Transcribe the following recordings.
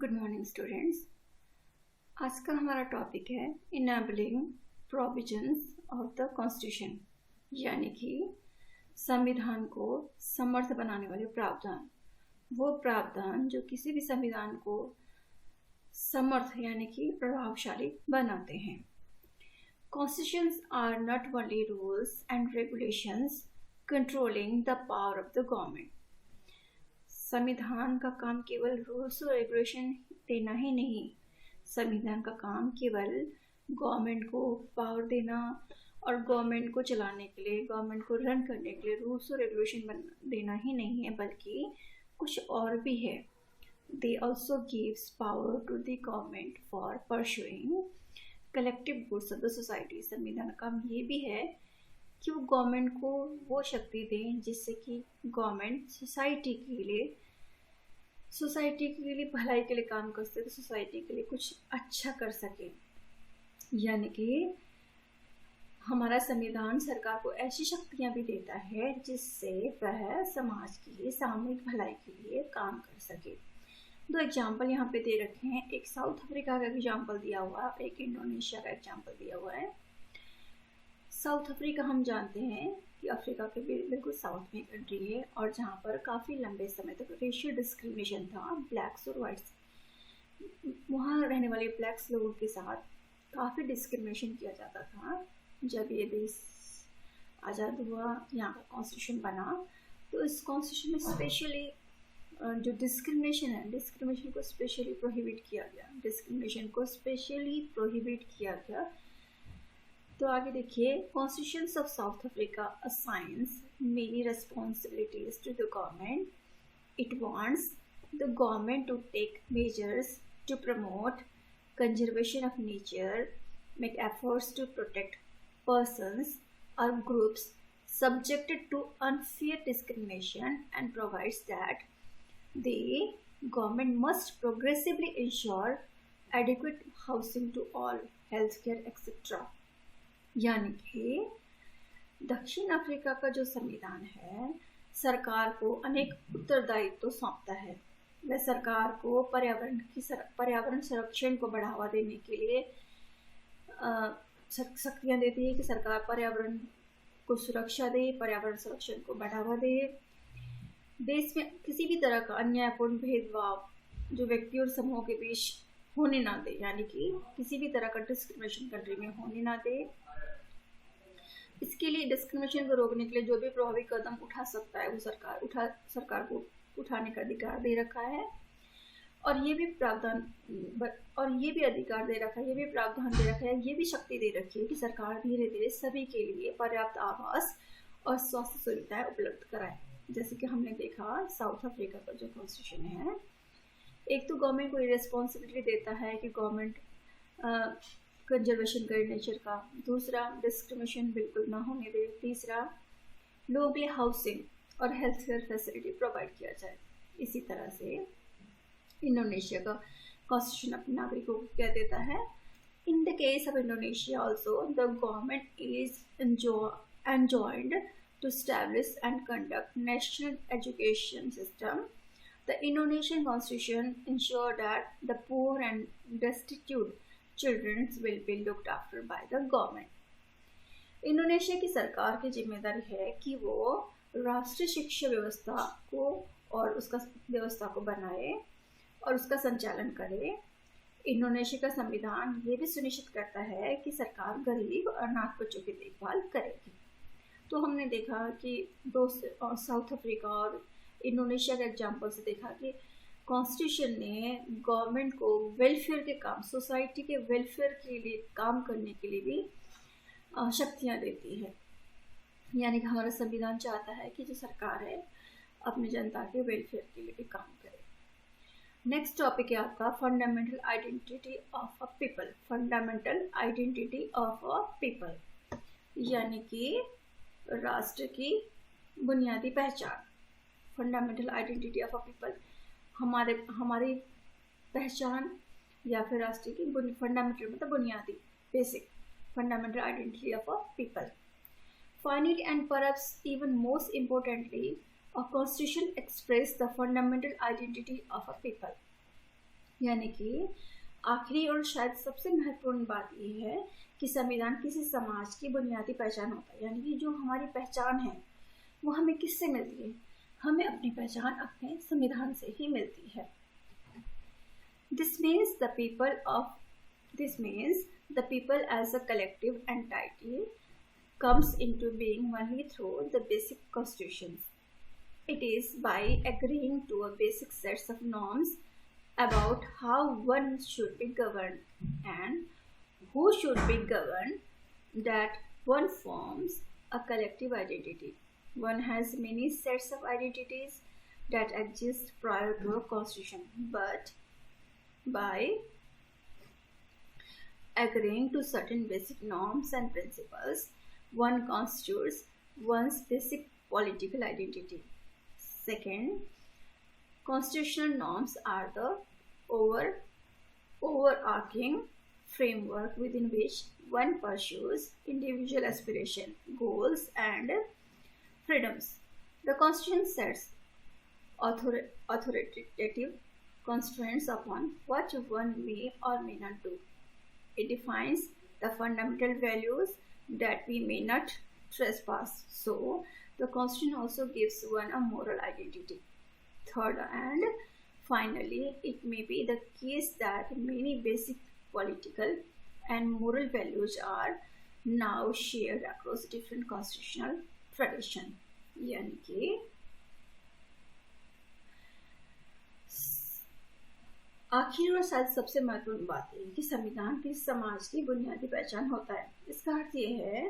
Good morning students. आज का हमारा टॉपिक है enabling provisions of the constitution, यानी कि संविधान को समर्थ बनाने वाले प्रावधान। वो प्रावधान जो किसी भी संविधान को समर्थ यानी कि प्रभावशाली बनाते हैं। Constitutions are not only rules and regulations controlling the power of the government. संविधान का काम केवल रूल्स और रेगुलेशन देना ही नहीं, संविधान का काम केवल गवर्नमेंट को पावर देना और गवर्नमेंट को चलाने के लिए, गवर्नमेंट को रन करने के लिए रूल्स और रेगुलेशन देना ही नहीं है, बल्कि कुछ और भी है। They also gives power to the government for pursuing collective goods of the society. संविधान का काम ये भी है कि वो गवर्नमेंट को वो शक्ति दें जिससे कि गवर्नमेंट सोसाइटी के लिए भलाई के लिए काम कर सके, सोसाइटी के लिए कुछ अच्छा कर सके। यानी कि हमारा संविधान सरकार को ऐसी शक्तियां भी देता है जिससे वह समाज के लिए, सामूहिक भलाई के लिए काम कर सके। दो एग्जाम्पल यहाँ पे दे रखे हैं, एक साउथ अफ्रीका का एग्जाम्पल दिया हुआ है, एक इंडोनेशिया का एग्जाम्पल दिया हुआ है। साउथ अफ्रीका हम जानते हैं कि अफ्रीका के बिल्कुल साउथ में कंट्री है और जहाँ पर काफ़ी लंबे समय तक रेशियल डिस्क्रिमिनेशन था ब्लैक्स और वाइट्स। वहाँ रहने वाले ब्लैक्स लोगों के साथ काफ़ी डिस्क्रिमिनेशन किया जाता था। जब ये देश आज़ाद हुआ, यहाँ का कॉन्स्टिट्यूशन बना, तो इस कॉन्स्टिट्यूशन में स्पेशली जो डिस्क्रिमिनेशन को स्पेशली प्रोहिबिट किया गया। तो आगे देखिए, constitution of South Africa assigns many responsibilities to the government. It wants the government to take measures to promote conservation of nature, make efforts to protect persons or groups subjected to unfair discrimination, and provides that the government must progressively ensure adequate housing to all, healthcare, etc. यानी कि दक्षिण Africa का जो संविधान है सरकार को अनेक उत्तरदायित्व तो सौंपता है। वह सरकार को पर्यावरण संरक्षण को बढ़ावा देने के लिए शक्तियाँ देती है कि सरकार पर्यावरण को सुरक्षा दे, पर्यावरण संरक्षण को बढ़ावा दे। देश में किसी भी तरह का अन्यायपूर्ण भेदभाव जो व्यक्ति और समूहों के बीच होने ना दे, यानी कि किसी भी तरह का डिस्क्रिमिनेशन कंट्री में होने ना दे। इसके लिए डिस्क्रिमिनेशन को रोकने के लिए जो भी प्रभावी कदम उठा सकता है वो सरकार को उठाने का अधिकार दे रखा है। और ये भी प्रावधान ये भी अधिकार दे रखा है, ये भी प्रावधान दे रखा है, ये भी शक्ति दे रखी है कि सरकार धीरे धीरे सभी के लिए पर्याप्त आवास और स्वास्थ्य सुविधाएं उपलब्ध कराए। जैसे कि हमने देखा साउथ अफ्रीका का जो कॉन्स्टिट्यूशन है, एक तो गवर्नमेंट को रिस्पॉन्सिबिलिटी देता है कि गवर्नमेंट कंजर्वेशन करे नेचर का, दूसरा डिस्क्रिमिनेशन बिल्कुल ना होने दे, तीसरा लोगों के लिए हाउसिंग और हेल्थ केयर फैसिलिटी प्रोवाइड किया जाए। इसी तरह से इंडोनेशिया का कॉन्स्टिट्यूशन अपने नागरिकों को क्या देता है। In the case of Indonesia also the government is enjoined to establish and conduct national education system. The Indonesian constitution ensure that the poor and destitute children will be looked after by the government. Indonesia की सरकार की जिम्मेदारी है कि वो राष्ट्रीय शिक्षा व्यवस्था को और उसका व्यवस्था को बनाए और उसका संचालन करे। इंडोनेशिया का संविधान ये भी सुनिश्चित करता है कि सरकार गरीब और अनाथ बच्चों की देखभाल करेगी। तो हमने देखा कि साउथ अफ्रीका और इंडोनेशिया के एग्जाम्पल से देखा कि कॉन्स्टिट्यूशन ने गवर्नमेंट को वेलफेयर के काम, सोसाइटी के वेलफेयर के लिए काम करने के लिए भी शक्तियाँ देती है। यानी कि हमारा संविधान चाहता है कि जो सरकार है अपनी जनता के वेलफेयर के लिए भी काम करे। नेक्स्ट टॉपिक है आपका fundamental identity of a people. Fundamental identity of a people यानी कि राष्ट्र की बुनियादी पहचान। Fundamental identity of a people हमारी पहचान या फिर राष्ट्र की फंडामेंटल मतलब बुनियादी, basic fundamental identity of a people. Finally and perhaps even most importantly, a constitution expresses the fundamental identity of a people. यानी कि आखिरी और शायद सबसे महत्वपूर्ण बात यह है कि संविधान किसी समाज की बुनियादी पहचान होता है। यानी कि जो हमारी पहचान है वो हमें किससे मिलती है? हमें अपनी पहचान अपने संविधान से ही मिलती है। This means the people as a collective entity comes into being only through the basic constitutions. It is by agreeing to a basic sets of norms about how one should be governed and who should be governed that one forms a collective identity. One has many sets of identities that exist prior to a constitution, but by agreeing to certain basic norms and principles, one constitutes one's basic political identity. Second, constitutional norms are the overarching framework within which one pursues individual aspiration, goals, and freedoms. The Constitution sets authoritative constraints upon what one may or may not do. It defines the fundamental values that we may not trespass. So, the Constitution also gives one a moral identity. Third, and finally, it may be the case that many basic political and moral values are now shared across different constitutional tradition. यानी कि आखिर और शायद सबसे महत्वपूर्ण बात है कि संविधान किसी समाज की बुनियादी पहचान होता है। इसका अर्थ यह है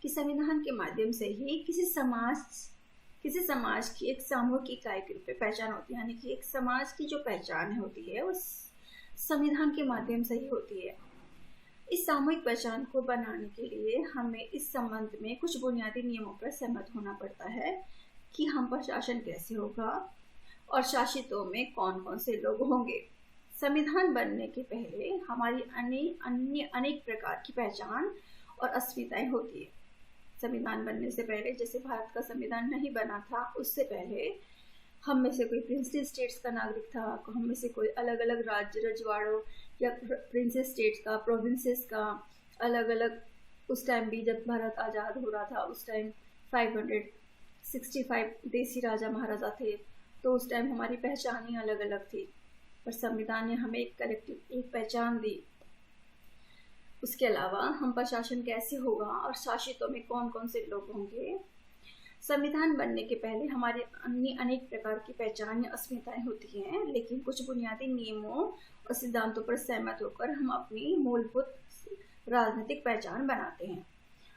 कि संविधान के माध्यम से ही किसी समाज की एक सामूहिक इकाई के रूप में पहचान होती है। यानी कि एक समाज की जो पहचान होती है वो संविधान के माध्यम से ही होती है। इस सामूहिक पहचान को बनाने के लिए हमें इस संबंध में कुछ बुनियादी नियमों पर सहमत होना पड़ता है कि हम पर शासन कैसे होगा और शासितों में कौन कौन से लोग होंगे। संविधान बनने के पहले हमारी अन्य अनेक प्रकार की पहचान और अस्मिताएं होती है। संविधान बनने से पहले, जैसे भारत का संविधान नहीं बना था, उससे पहले हम में से कोई प्रिंसली स्टेट्स का नागरिक था, हम में से कोई अलग अलग राज्य रजवाड़ों या प्रिंसेस स्टेट्स का, प्रोविंसेस का अलग अलग। उस टाइम भी जब भारत आज़ाद हो रहा था उस टाइम 565 देसी राजा महाराजा थे, तो उस टाइम हमारी पहचान ही अलग अलग थी। पर संविधान ने हमें एक कलेक्टिव एक पहचान दी। उसके अलावा हम पर शासन कैसे होगा और शासितों में कौन कौन से लोग होंगे। संविधान बनने के पहले हमारे अन्य अनेक प्रकार की पहचान या अस्मिताएं होती हैं, लेकिन कुछ बुनियादी नियमों और सिद्धांतों पर सहमत होकर हम अपनी मूलभूत राजनीतिक पहचान बनाते हैं।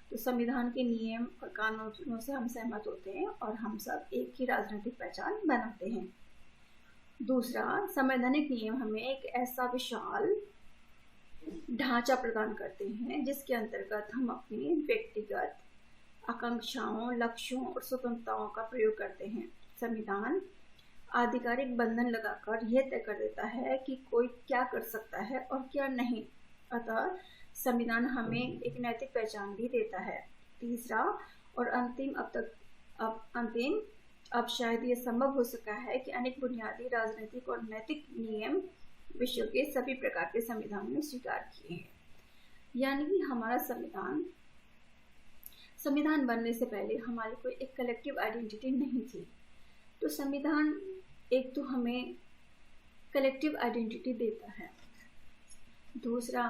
तो संविधान के नियम और कानूनों से हम सहमत होते हैं और हम सब एक ही राजनीतिक पहचान बनाते हैं। दूसरा, संवैधानिक नियम हमें एक ऐसा विशाल ढांचा प्रदान करते हैं जिसके अंतर्गत हम अपनी व्यक्तिगत आकांक्षाओं, लक्ष्यों और स्वतंत्रताओं का प्रयोग करते हैं। संविधान आधिकारिक बंधन लगाकर यह तय कर देता है कि कोई क्या कर सकता है और क्या नहीं। अतः संविधान हमें एक नैतिक पहचान भी देता है। तीसरा और अंतिम, अब शायद ये संभव हो सका है कि अनेक बुनियादी राजनीतिक और नैतिक नियम विश्व के सभी प्रकार के संविधान में स्वीकार किए हैं। यानी कि हमारा संविधान बनने से पहले हमारी कोई एक कलेक्टिव आइडेंटिटी नहीं थी। तो संविधान एक तो हमें कलेक्टिव आइडेंटिटी देता है। दूसरा,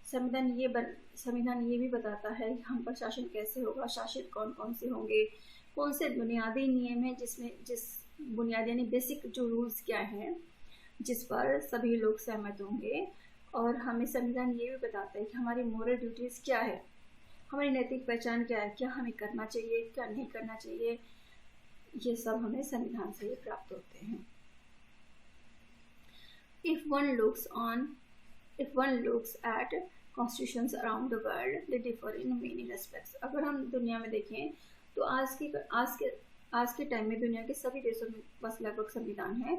संविधान ये भी बताता है कि हम पर शासन कैसे होगा, शासित कौन कौन से होंगे, कौन से बुनियादी नियम हैं जिस बुनियादी यानी बेसिक जो रूल्स क्या हैं जिस पर सभी लोग सहमत होंगे। और हमें संविधान ये भी बताता है कि हमारी मोरल ड्यूटीज़ क्या है, हमारी नैतिक पहचान क्या है, क्या हमें करना चाहिए, क्या नहीं करना चाहिए। ये सब हमें संविधान से प्राप्त होते हैं। If one looks at constitutions around the world, they differ in many respects. अगर हम दुनिया में देखें तो आज के टाइम में दुनिया के सभी देशों में बस लगभग संविधान है,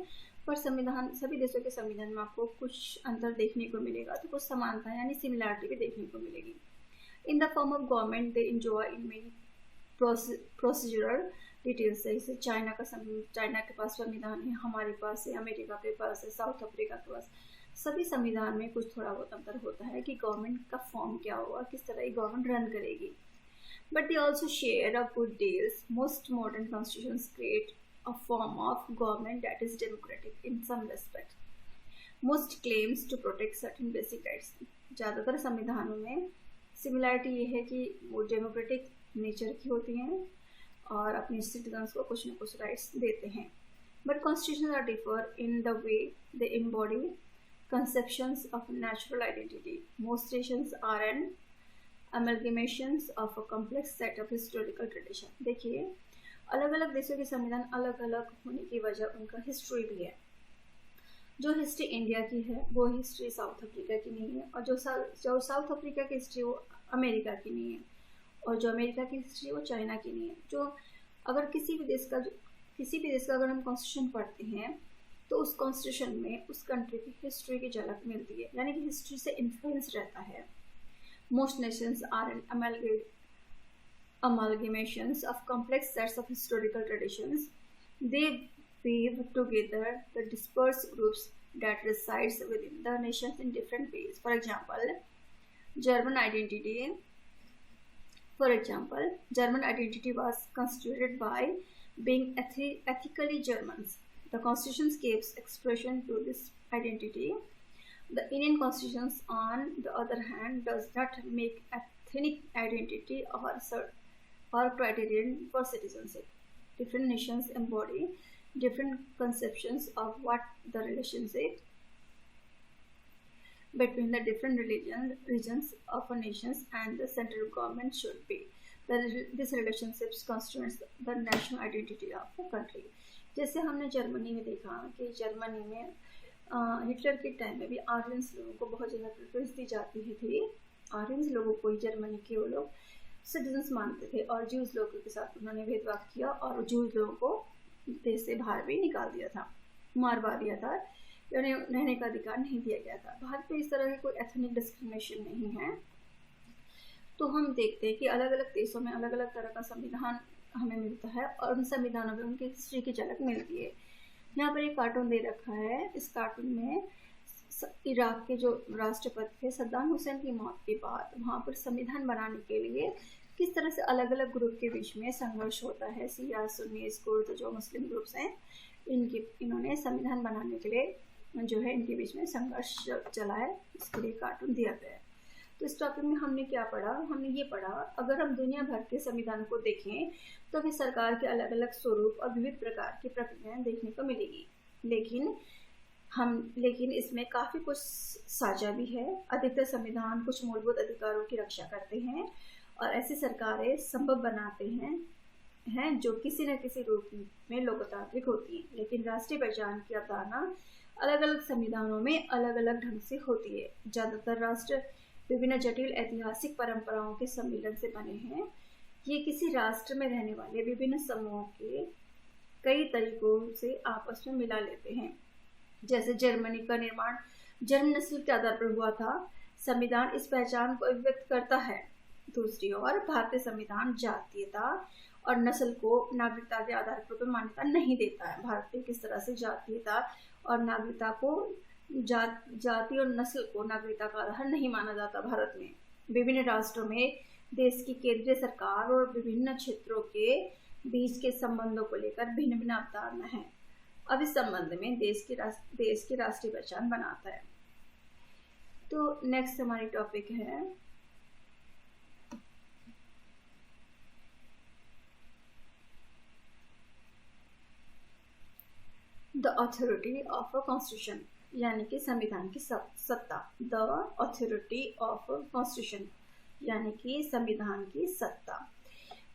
पर सभी देशों के संविधान में आपको कुछ अंतर देखने को मिलेगा, तो कुछ समानता यानी सिमिलैरिटी भी देखने को मिलेगी। In the form of government, they enjoy in many procedural details है। जैसे चाइना के पास संविधान है, हमारे पास है, अमेरिका के पास है, साउथ अफ्रीका के पास। सभी संविधान में कुछ थोड़ा बहुत अंतर होता है कि गवर्नमेंट का फॉर्म क्या होगा, किस तरह की गवर्नमेंट रन करेगी। But they also share a good deals. Most modern constitutions create a form of government that is democratic in some respect. Most claims to protect certain basic rights. ज़्यादातर संविधानों में similarity ये है कि वो democratic nature की होती हैं और अपने सिटीजन्स को कुछ न कुछ राइट्स देते हैं। But constitution are differ in the way they embody conceptions of natural identity. Most nations are an amalgamations of a complex set of historical tradition. देखिए, अलग अलग देशों के संविधान अलग अलग होने की वजह उनका हिस्ट्री भी है। जो हिस्ट्री इंडिया की है वो हिस्ट्री साउथ अफ्रीका की नहीं है, और जो साउथ अफ्रीका की हिस्ट्री वो अमेरिका की नहीं है, और जो अमेरिका की हिस्ट्री वो चाइना की नहीं है। जो अगर किसी भी देश का अगर हम कॉन्स्टिट्यूशन पढ़ते हैं तो उस कॉन्स्टिट्यूशन में उस कंट्री की हिस्ट्री की झलक मिलती है, यानी कि हिस्ट्री से इन्फ्लुएंस रहता है। Most nations are an amalgamations of complex sets of historical traditions. They weave together the dispersed groups that resides within the nations in different ways. For example, German identity was constituted by being ethically Germans. The constitution gives expression to this identity. The Indian constitution, on the other hand, does not make ethnic identity or criterion for citizenship. Different nations embody different conceptions of what the relationship between the different regions of a nation and the central government should be. This relationship constitutes the national identity of a country. जैसे हमने Germany में देखा कि Germany में Hitler के time में भी Aryans लोगों को बहुत ज़्यादा प्रेफरेंस दी जाती थी। आर्यंस लोगों को ही जर्मनी के वो लोग सिटीजन्स मानते थे, और ज्यूज लोगों के साथ उन्होंने भेदभाव किया और ज्यूज लोगों को देश से बाहर भी निकाल दिया था, मारवा दिया था, उन्हें रहने का अधिकार नहीं दिया गया था। भारत में इस तरह की कोई एथनिक डिस्क्रिमिनेशन नहीं है। तो हम देखते हैं कि अलग अलग देशों में अलग अलग तरह का संविधान हमें मिलता है और उन संविधानों में उनकी हिस्ट्री की झलक मिलती है। यहाँ पर एक कार्टून दे रखा है। इस कार्टून में इराक के जो राष्ट्रपति थे सद्दाम हुसैन की मौत के बाद वहाँ पर संविधान बनाने के लिए किस तरह से अलग अलग ग्रुप के बीच में संघर्ष होता है। शिया, सुन्नी, कुर्द जो मुस्लिम ग्रुप्स हैं इन्होंने संविधान बनाने के लिए जो है इनके बीच में संघर्ष चला है। इसके लिए कार्टून दिया गया है। तो इस टॉपिक में हमने क्या पढ़ा? हमने ये पढ़ा, अगर हम दुनिया भर के संविधान को देखें तो हमें सरकार के अलग अलग स्वरूप और विविध प्रकार की प्रक्रियाएं देखने को मिलेगी, लेकिन इसमें काफ़ी कुछ साझा भी है। अधिकतर संविधान कुछ मूलभूत अधिकारों की रक्षा करते हैं और ऐसी सरकारें संभव बनाते हैं जो किसी न किसी रूप में लोकतांत्रिक होती हैं। लेकिन राष्ट्रीय पहचान की अवधारणा अलग अलग संविधानों में अलग अलग ढंग से होती है। ज़्यादातर राष्ट्र विभिन्न जटिल ऐतिहासिक परंपराओं के सम्मिलन से बने हैं। ये किसी राष्ट्र में रहने वाले विभिन्न समूहों के कई तरीकों से आपस में मिला लेते हैं। जैसे जर्मनी का निर्माण जर्मन नस्ल के आधार पर हुआ था। संविधान इस पहचान को अभिव्यक्त करता है। दूसरी ओर भारतीय संविधान जातीयता और नस्ल को नागरिकता के आधार पर मान्यता नहीं देता है। भारत में किस तरह से जातीयता और नागरिकता को जाति और नस्ल को नागरिकता का आधार नहीं माना जाता। भारत में विभिन्न राष्ट्रों में देश की केंद्रीय सरकार और विभिन्न क्षेत्रों के बीच के संबंधों को लेकर भिन्न भिन्न अवधारणा है। अब इस संबंध में देश की राष्ट्रीय पहचान बनाता है। तो नेक्स्ट हमारी टॉपिक है the authority of a constitution, यानी कि संविधान की सत्ता। द अथॉरिटी ऑफ कॉन्स्टिट्यूशन यानी कि संविधान की सत्ता।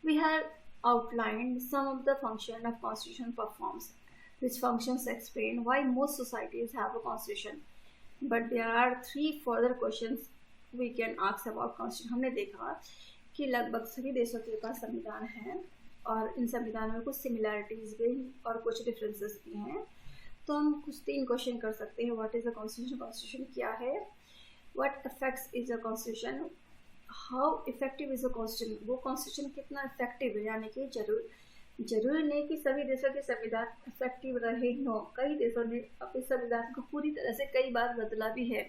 We have outlined some of the function of constitution performs, which functions explain why most societies have a constitution, but there are 3 further questions we can ask about constitution. हमने देखा कि लगभग सभी देशों के पास संविधान है और इन संविधानों में कुछ सिमिलैरिटीज भी और कुछ डिफरेंसेस भी हैं। तो हम कुछ 3 क्वेश्चन कर सकते हैं। What is a constitution? Constitution क्या है? What effects is a constitution? How effective is a constitution? वो कॉन्स्टिट्यूशन कितना इफेक्टिव है, यानी कि जरूरी नहीं कि सभी देशों के संविधान इफेक्टिव रहे, नो, कई देशों ने अपने संविधान को पूरी तरह से कई बार बदला भी है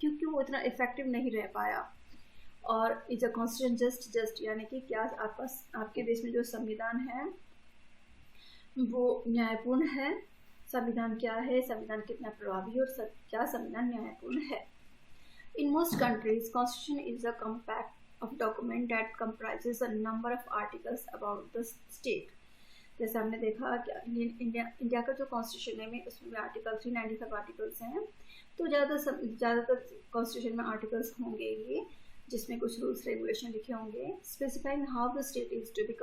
क्योंकि वो उतना इफेक्टिव नहीं रह पाया। और इज अ कॉन्स्टिट्यूशन जस्ट यानी कि क्या आपके देश में जो संविधान है वो न्यायपूर्ण है? संविधान क्या है, संविधान कितना प्रभावी है और क्या संविधान न्यायपूर्ण है? In most countries, constitution is a compact of document that comprises a number of articles about the state. जैसे हमने देखा कि इंडिया का जो कॉन्स्टिट्यूशन है उसमें आर्टिकल 395 आर्टिकल्स हैं, तो ज़्यादातर कॉन्स्टिट्यूशन में आर्टिकल्स होंगे ये, जिसमें कुछ रूल्स रेगुलेशन लिखे होंगे specifying how the state is to be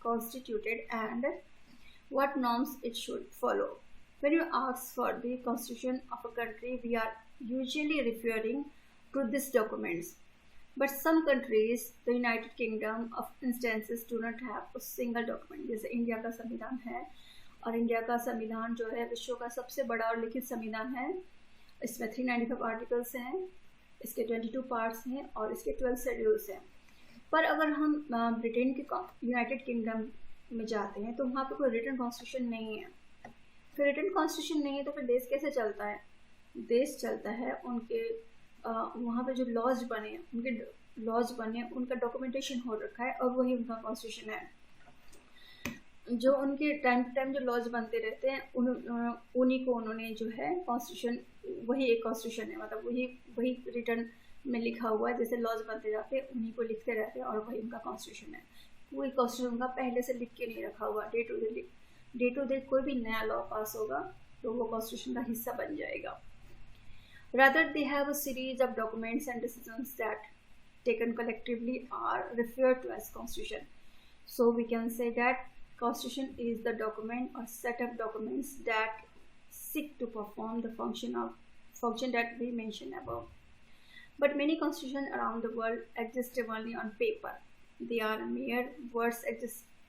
constituted and what norms it should follow. When you ask for the constitution of a country, we are usually referring to these documents. But some countries, the United Kingdom of instances, do not have a single document. जैसे India का संविधान है, और India का संविधान जो है विश्व का सबसे बड़ा और लिखित संविधान है। इसमें 395 आर्टिकल्स हैं, इसके 22 पार्ट्स हैं और इसके 12 शेड्यूल्स हैं। पर अगर हम ब्रिटेन के यूनाइटेड किंगडम में जाते हैं तो वहाँ पे कोई रिटन कॉन्स्टिट्यूशन नहीं है। फिर रिटन कॉन्स्टिट्यूशन नहीं है तो फिर देश कैसे चलता है? देश चलता है उनके वहाँ पे जो लॉज बने, उनका डॉक्यूमेंटेशन हो रखा है और वही उनका कॉन्स्टिट्यूशन है। जो उनके टाइम टू टाइम जो लॉज बनते रहते हैं उन्हीं को उन्होंने जो है कॉन्स्टिट्यूशन, वही एक कॉन्स्टिट्यूशन है, मतलब वही रिटन में लिखा हुआ है। जैसे लॉज बनते जाते हैं उन्हीं को लिखते रहते हैं और वही उनका कॉन्स्टिट्यूशन है। वही कॉन्स्टिट्यूशन उनका पहले से लिख के नहीं रखा हुआ, डे टू डे कोई भी नया लॉ पास होगा तो वो कॉन्स्टिट्यूशन का हिस्सा बन जाएगा। Rather, they have a series of documents and decisions that, taken collectively, are referred to as constitution. So we can say that constitution is the document or set of documents that seek to perform the function that we mentioned above. But many constitutions around the world exist only on paper. They are mere words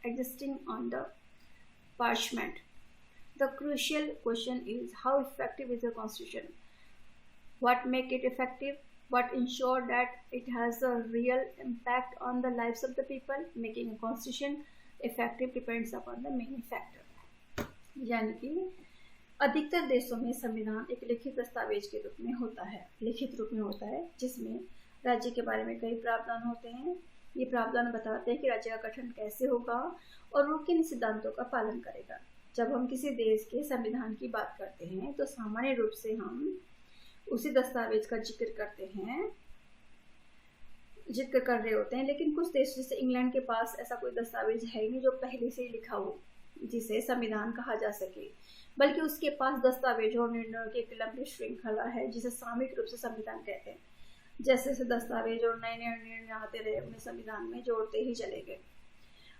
existing on the parchment. The crucial question is how effective is a constitution? What make it effective? What ensure that it has a real impact on the lives of the people? Making a constitution effective depends upon the many factors. यानी कि अधिकतर देशों में संविधान एक लिखित दस्तावेज के रूप में होता है, जिसमें राज्य के बारे में कई प्रावधान होते हैं। ये प्रावधान बताते हैं कि राज्य का गठन कैसे होगा और वो किन सिद्धांतों का पालन करेगा। जब हम किसी देश के संविधान की बात करते हैं तो सामान्य रूप से हम उसी दस्तावेज का जिक्र कर रहे होते हैं, लेकिन कुछ देश जैसे इंग्लैंड के पास ऐसा कोई दस्तावेज है ही नहीं जो पहले से ही लिखा हो जिसे संविधान कहा जा सके, बल्कि उसके पास दस्तावेजों और निर्णयों की एक लंबी श्रृंखला है जिसे सामूहिक रूप से संविधान कहते हैं। जैसे जैसे दस्तावेज और नए नए निर्णय आते रहे उन्हें संविधान में जोड़ते ही चले गए।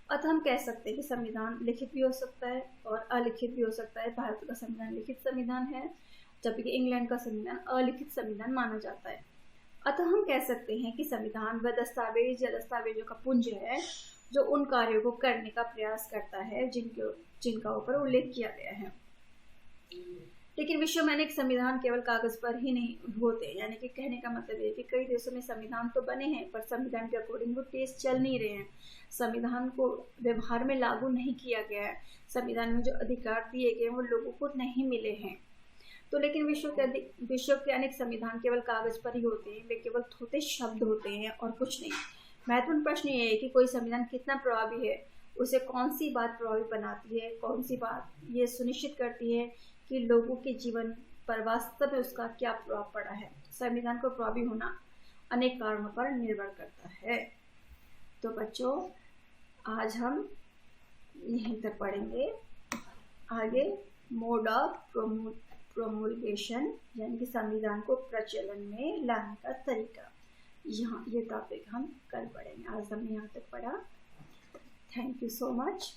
अतः हम कह सकते हैं कि संविधान लिखित भी हो सकता है और अलिखित भी हो सकता है। भारत का संविधान लिखित संविधान है, जबकि इंग्लैंड का संविधान अलिखित संविधान माना जाता है। अतः हम कह सकते हैं कि संविधान वह दस्तावेज या दस्तावेजों का पुंज है जो उन कार्यों को करने का प्रयास करता है जिनका ऊपर उल्लेख किया गया है। लेकिन विश्व में अनेक संविधान केवल कागज पर ही नहीं होते, यानी कि कहने का मतलब है कि कई देशों में संविधान तो बने हैं पर संविधान के अकॉर्डिंग वो टेस्ट चल नहीं रहे हैं, संविधान को व्यवहार में लागू नहीं किया गया है, संविधान में जो अधिकार दिए गए वो लोगों को नहीं मिले हैं। तो लेकिन विश्व के अनेक संविधान केवल कागज पर ही होते हैं, वे केवल थोड़े शब्द होते हैं और कुछ नहीं। महत्वपूर्ण प्रश्न ये है कि कोई संविधान कितना प्रभावी है, उसे कौन सी बात प्रभावी बनाती है, कौन सी बात ये सुनिश्चित करती है कि लोगों के जीवन पर वास्तव में उसका क्या प्रभाव पड़ा है। संविधान को प्रभावी होना अनेक कारणों पर निर्भर करता है। तो बच्चों, आज हम यहीं तक पढ़ेंगे। आगे मोड ऑफ प्रोमulgation यानी कि संविधान को प्रचलन में लाने का तरीका, ये टॉपिक हम कल पढ़ेंगे। आज हमने यहाँ तक पढ़ा। Thank you so much.